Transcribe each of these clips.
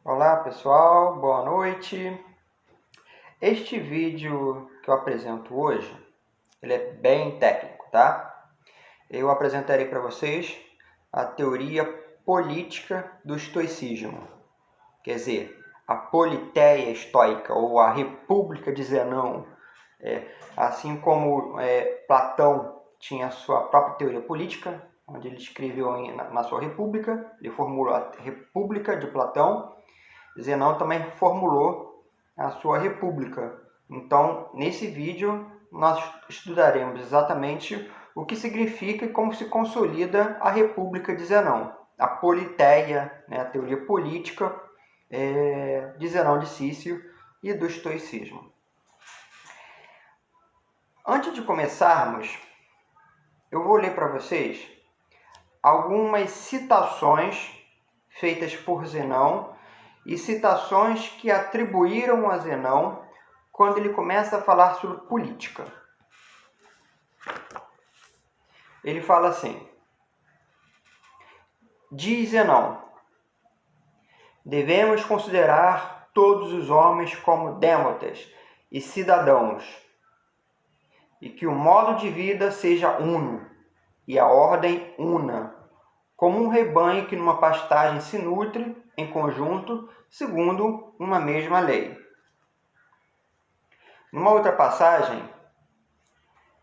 Olá pessoal, boa noite. Este vídeo que eu apresento hoje, ele é bem técnico, tá? Eu apresentarei para vocês a teoria política do estoicismo, quer dizer, a politeia estoica ou a república de Zenão. Assim como Platão tinha a sua própria teoria política, onde ele escreveu na sua República, ele formulou a República de Platão. Zenão também formulou a sua república. Então, nesse vídeo, nós estudaremos exatamente o que significa e como se consolida a República de Zenão, a politeia, a teoria política de Zenão de Cício e do estoicismo. Antes de começarmos, eu vou ler para vocês algumas citações feitas por Zenão e citações que atribuíram a Zenão quando ele começa a falar sobre política. Ele fala assim: diz Zenão, devemos considerar todos os homens como dêmotas e cidadãos, e que o modo de vida seja uno, e a ordem una, como um rebanho que numa pastagem se nutre em conjunto, segundo uma mesma lei. Numa outra passagem,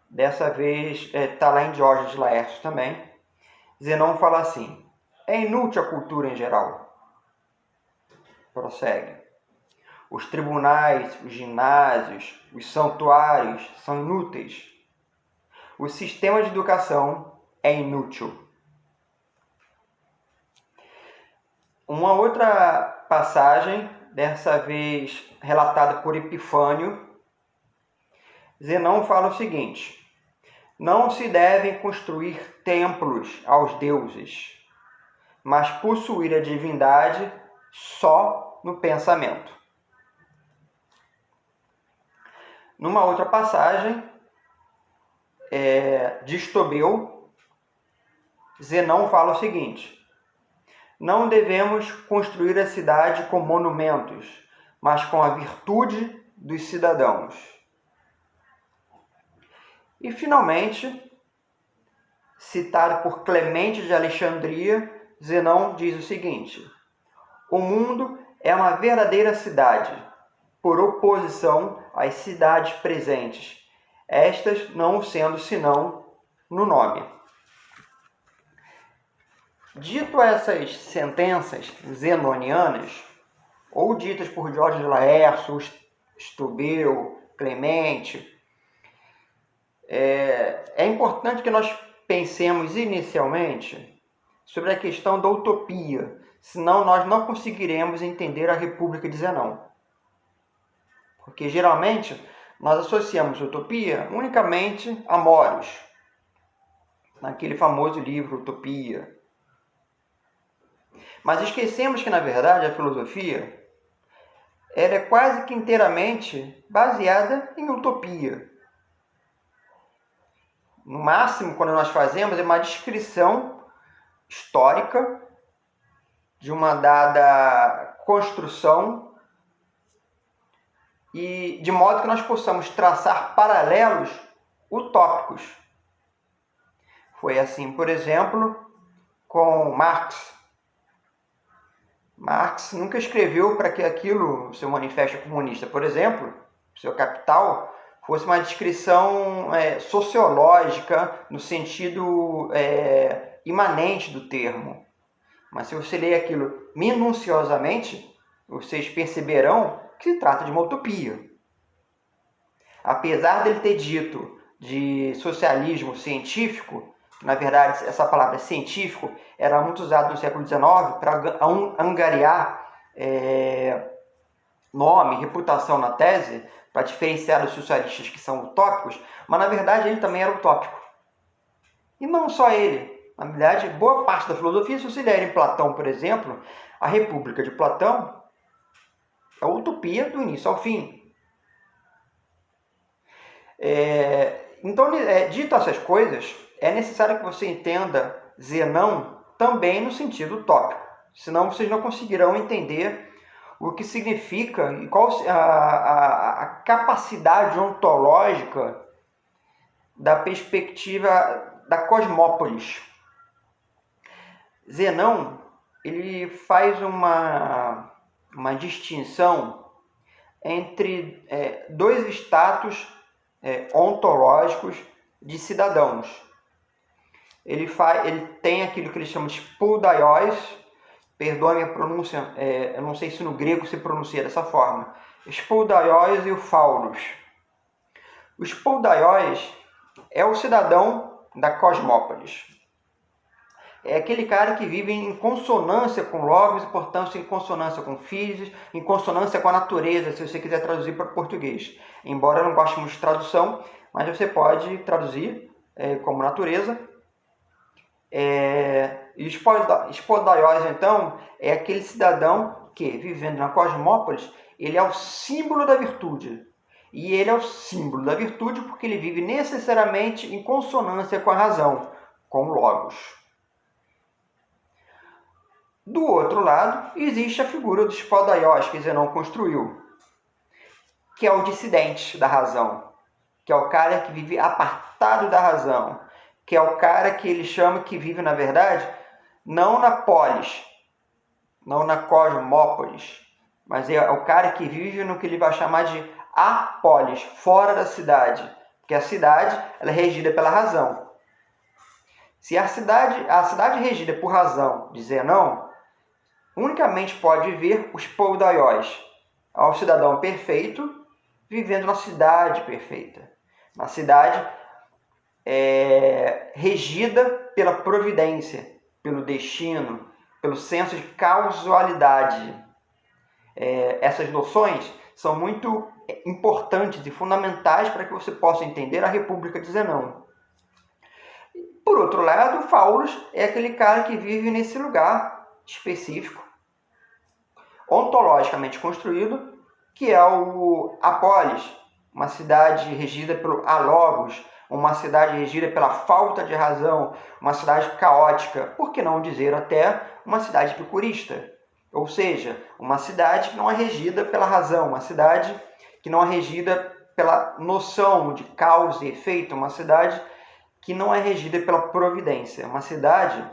dessa vez está lá em Diógenes de Laércio também, Zenão fala assim: é inútil a cultura em geral. Prossegue. Os tribunais, os ginásios, os santuários são inúteis. O sistema de educação é inútil. Uma outra passagem, dessa vez relatada por Epifânio, Zenão fala o seguinte: não se devem construir templos aos deuses, mas possuir a divindade só no pensamento. Numa outra passagem, de Estobeu, Zenão fala o seguinte: não devemos construir a cidade com monumentos, mas com a virtude dos cidadãos. E, finalmente, citado por Clemente de Alexandria, Zenão diz o seguinte: o mundo é uma verdadeira cidade, por oposição às cidades presentes, estas não sendo senão no nome. Dito essas sentenças zenonianas, ou ditas por Diógenes de Laércio, Estobeu, Clemente, é importante que nós pensemos inicialmente sobre a questão da utopia, senão nós não conseguiremos entender a República de Zenão. Porque geralmente nós associamos utopia unicamente a Moros, naquele famoso livro Utopia. Mas esquecemos que, na verdade, a filosofia ela é quase que inteiramente baseada em utopia. No máximo, quando nós fazemos, é uma descrição histórica de uma dada construção e de modo que nós possamos traçar paralelos utópicos. Foi assim, por exemplo, com Marx. Marx nunca escreveu para que aquilo, seu Manifesto Comunista, por exemplo, seu Capital, fosse uma descrição sociológica no sentido imanente do termo. Mas se você ler aquilo minuciosamente, vocês perceberão que se trata de uma utopia. Apesar dele ter dito de socialismo científico, na verdade essa palavra científico era muito usada no século XIX para angariar nome, reputação na tese, para diferenciar os socialistas que são utópicos, mas na verdade ele também era utópico. E não só ele. Na verdade, boa parte da filosofia, se você ler em Platão, por exemplo, a República de Platão é a utopia do início ao fim. Então, dito essas coisas, é necessário que você entenda Zenão também no sentido utópico. Senão vocês não conseguirão entender o que significa e qual a capacidade ontológica da perspectiva da cosmópolis. Zenão, ele faz uma distinção entre dois status ontológicos de cidadãos. Ele tem aquilo que ele chama de spoudaios, perdoe a pronúncia, eu não sei se no grego se pronuncia dessa forma, spoudaios e o phaulos. O spoudaios é o cidadão da cosmópolis. É aquele cara que vive em consonância com logos e, portanto, em consonância com físicos, em consonância com a natureza, se você quiser traduzir para português. Embora eu não goste muito de tradução, mas você pode traduzir como natureza. E o spoudaios, então, é aquele cidadão que, vivendo na cosmópolis, ele é o símbolo da virtude. E ele é o símbolo da virtude porque ele vive necessariamente em consonância com a razão, com o logos. Do outro lado, existe a figura dos spoudaios que Zenão construiu, que é o dissidente da razão, que é o cara que vive apartado da razão, que é o cara que ele chama que vive, na verdade, não na polis, não na cosmópolis, mas é o cara que vive no que ele vai chamar de apolis, fora da cidade, porque a cidade ela é regida pela razão. Se a cidade regida por razão de Zenão, unicamente pode viver os spoudaios, ao cidadão perfeito vivendo na cidade perfeita, na cidade regida pela providência, pelo destino, pelo senso de causalidade. Essas noções são muito importantes e fundamentais para que você possa entender a República de Zenão. Por outro lado, o Phaulos é aquele cara que vive nesse lugar específico, ontologicamente construído, que é o Apolis, uma cidade regida pelo alogos, uma cidade regida pela falta de razão, uma cidade caótica, por que não dizer até uma cidade epicurista? Ou seja, uma cidade que não é regida pela razão, uma cidade que não é regida pela noção de causa e efeito, uma cidade que não é regida pela providência, uma cidade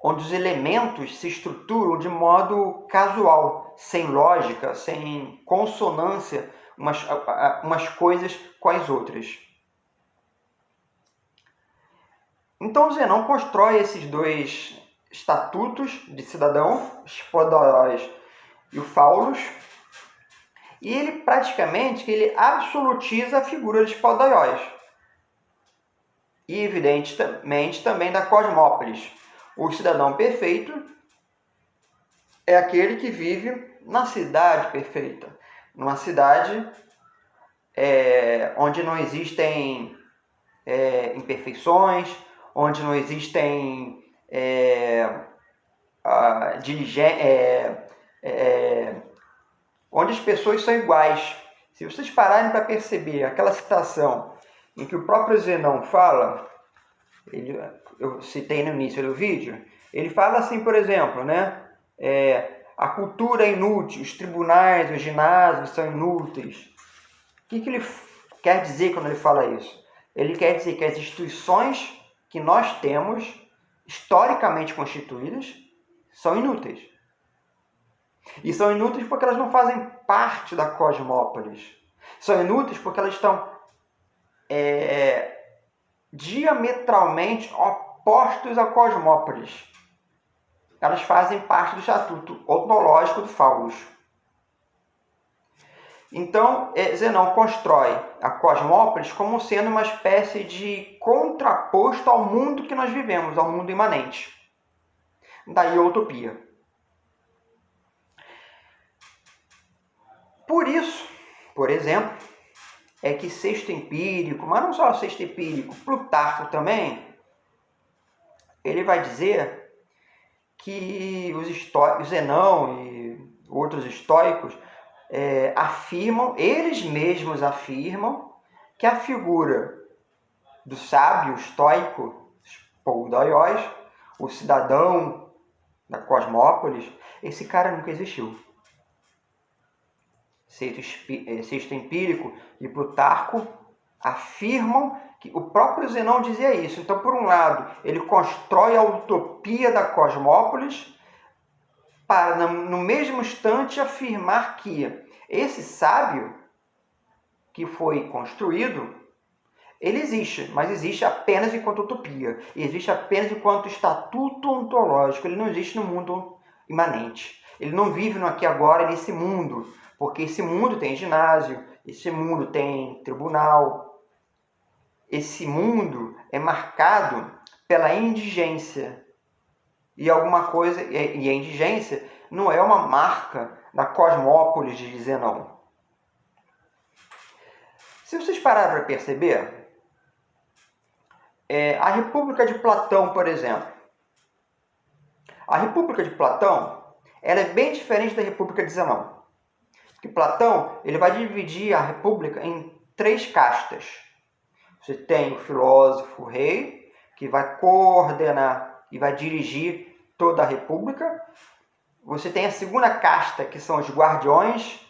onde os elementos se estruturam de modo casual, sem lógica, sem consonância umas coisas com as outras. Então Zenão constrói esses dois estatutos de cidadão, os spoudaios e o Phaulos, e ele praticamente absolutiza a figura dos spoudaios. E evidentemente também da cosmópolis. O cidadão perfeito é aquele que vive na cidade perfeita, numa cidade onde não existem imperfeições, onde não existem onde as pessoas são iguais. Se vocês pararem para perceber aquela citação em que o próprio Zenão fala, eu citei no início do vídeo, ele fala assim, por exemplo, a cultura é inútil, os tribunais, os ginásios são inúteis. O que ele quer dizer quando ele fala isso? Ele quer dizer que as instituições que nós temos, historicamente constituídas, são inúteis. E são inúteis porque elas não fazem parte da cosmópolis. São inúteis porque elas estão diametralmente opostos à cosmópolis. Elas fazem parte do estatuto ontológico do Phaulos. Então, Zenão constrói a cosmópolis como sendo uma espécie de contraposto ao mundo que nós vivemos, ao mundo imanente. Daí a utopia. Por isso, por exemplo, é que Sexto Empírico, mas não só Sexto Empírico, Plutarco também, ele vai dizer que os Zenão e outros estoicos eles mesmos afirmam que a figura do sábio estoico, spoudaios, o cidadão da Cosmópolis, esse cara nunca existiu. Sexto Empírico e Plutarco afirmam que o próprio Zenão dizia isso. Então, por um lado, ele constrói a utopia da Cosmópolis para, no mesmo instante, afirmar que esse sábio que foi construído, ele existe, mas existe apenas enquanto utopia. Existe apenas enquanto estatuto ontológico. Ele não existe no mundo imanente. Ele não vive no aqui e agora, nesse mundo. Porque esse mundo tem ginásio, esse mundo tem tribunal. Esse mundo é marcado pela indigência. E alguma coisa, e a indigência não é uma marca da Cosmópolis de Zenão. Se vocês pararem para perceber, a República de Platão, por exemplo. A República de Platão, ela é bem diferente da República de Zenão. Porque Platão, ele vai dividir a República em 3 castas. Você tem o filósofo rei, que vai coordenar e vai dirigir toda a República. Você tem a segunda casta, que são os guardiões,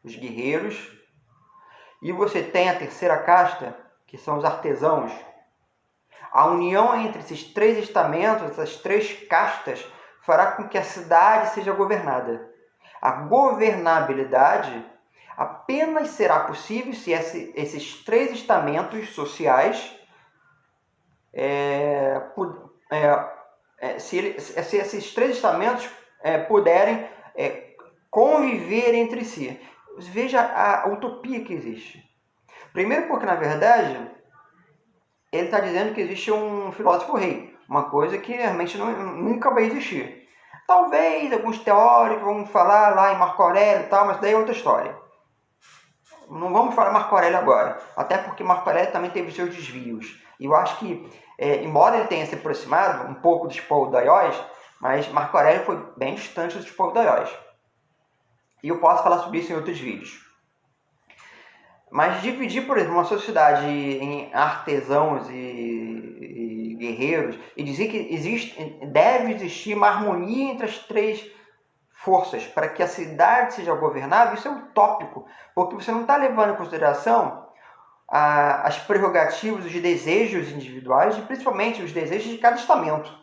os guerreiros. E você tem a terceira casta, que são os artesãos. A união entre esses 3 estamentos, essas 3 castas, fará com que a cidade seja governada. A governabilidade apenas será possível se esses 3 estamentos sociais, se esses 3 estamentos puderem conviver entre si. Veja a utopia que existe. Primeiro porque, na verdade, ele está dizendo que existe um filósofo rei, uma coisa que realmente nunca vai existir. Talvez alguns teóricos vão falar lá em Marco Aurélio e tal, mas daí é outra história. Não vamos falar Marco Aurélio agora, até porque Marco Aurélio também teve seus desvios. E eu acho que, embora ele tenha se aproximado um pouco dos Poudaiós, mas Marco Aurélio foi bem distante dos Poudaiós. E eu posso falar sobre isso em outros vídeos. Mas dividir, por exemplo, uma sociedade em artesãos e guerreiros e dizer que deve existir uma harmonia entre as 3 forças para que a cidade seja governável, isso é utópico, porque você não está levando em consideração as prerrogativas, os desejos individuais e principalmente os desejos de cada estamento.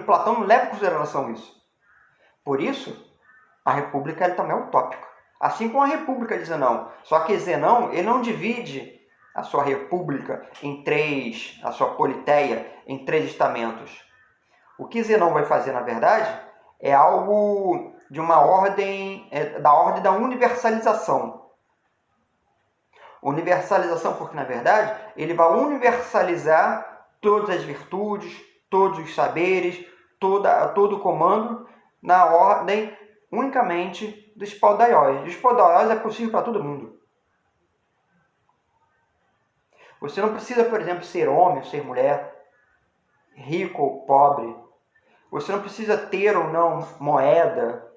Platão não leva em consideração isso. Por isso, a República também é utópica. Assim como a República de Zenão. Só que Zenão, ele não divide a sua República em 3, a sua politeia, em 3 estamentos. O que Zenão vai fazer, na verdade, é algo de uma ordem, da ordem da universalização. Universalização porque, na verdade, ele vai universalizar todas as virtudes, todos os saberes, todo o comando na ordem unicamente dos Poudaiós. Os Poudaiós é possível para todo mundo. Você não precisa, por exemplo, ser homem ou ser mulher, rico ou pobre. Você não precisa ter ou não moeda.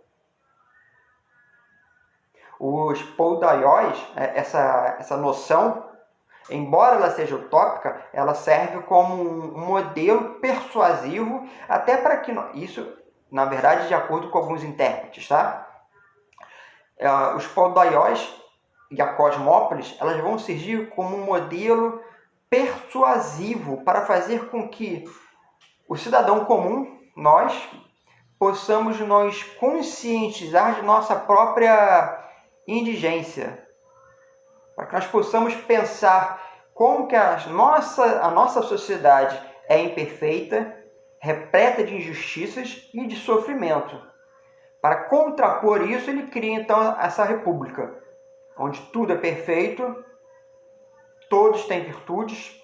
Os Poudaiós, essa noção, embora ela seja utópica, ela serve como um modelo persuasivo, até para que isso, na verdade, de acordo com alguns intérpretes, tá? Os Poudaiós e a Cosmópolis, elas vão surgir como um modelo persuasivo para fazer com que o cidadão comum, nós, possamos nos conscientizar de nossa própria indigência, para que nós possamos pensar como que a nossa sociedade é imperfeita, repleta de injustiças e de sofrimento. Para contrapor isso, ele cria então essa república, onde tudo é perfeito, todos têm virtudes.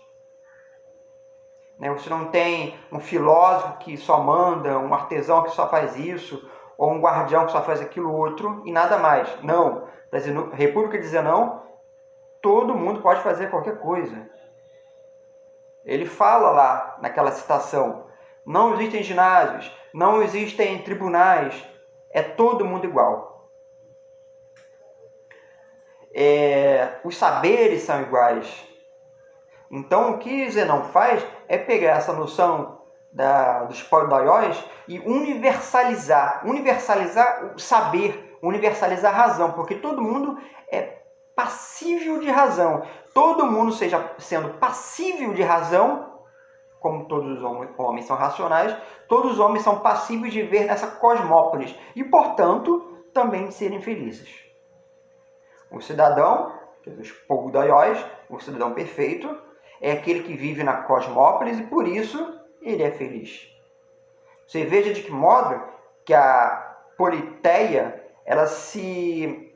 Você não tem um filósofo que só manda, um artesão que só faz isso, ou um guardião que só faz aquilo outro e nada mais. Não. A República de Zenão, todo mundo pode fazer qualquer coisa. Ele fala lá naquela citação, não existem ginásios, não existem tribunais, é todo mundo igual. Os saberes são iguais. Então, o que Zenão faz é pegar essa noção dos poudaiós e universalizar o saber, universalizar a razão, porque todo mundo é passível de razão. Todo mundo sendo passível de razão, como todos os homens são racionais, todos os homens são passíveis de viver nessa cosmópolis e, portanto, também de serem felizes. O cidadão, os poudaiós, o cidadão perfeito, é aquele que vive na cosmópolis e, por isso, ele é feliz. Você veja de que modo que a politeia ela se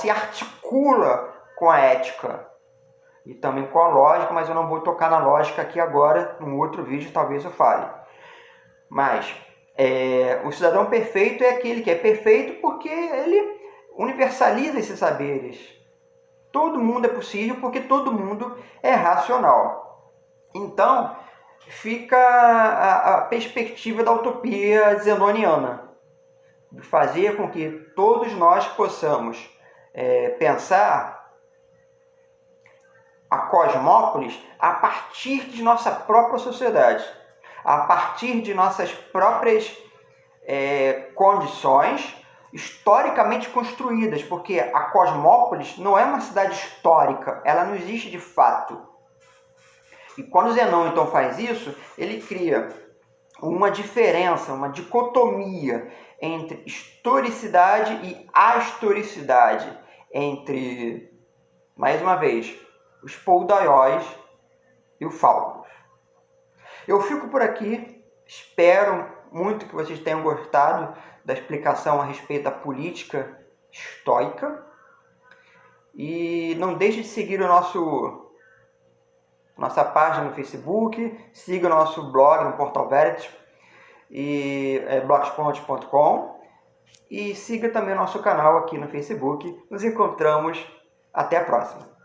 articula com a ética e também com a lógica, mas eu não vou tocar na lógica aqui agora, num outro vídeo talvez eu fale. Mas o cidadão perfeito é aquele que é perfeito porque ele universaliza esses saberes. Todo mundo é possível porque todo mundo é racional. Então, fica a perspectiva da utopia zenoniana, de fazer com que todos nós possamos pensar a cosmópolis a partir de nossa própria sociedade, a partir de nossas próprias condições historicamente construídas, porque a cosmópolis não é uma cidade histórica, ela não existe de fato. E quando Zenão então faz isso, ele cria uma diferença, uma dicotomia entre historicidade e ahistoricidade, entre, mais uma vez, os poudaiós e o faunos. Eu fico por aqui, espero muito que vocês tenham gostado da explicação a respeito da política estoica. E não deixe de seguir nossa página no Facebook, siga o nosso blog no Portal Veritas, blogspot.com, e siga também o nosso canal aqui no Facebook. Nos encontramos, até a próxima.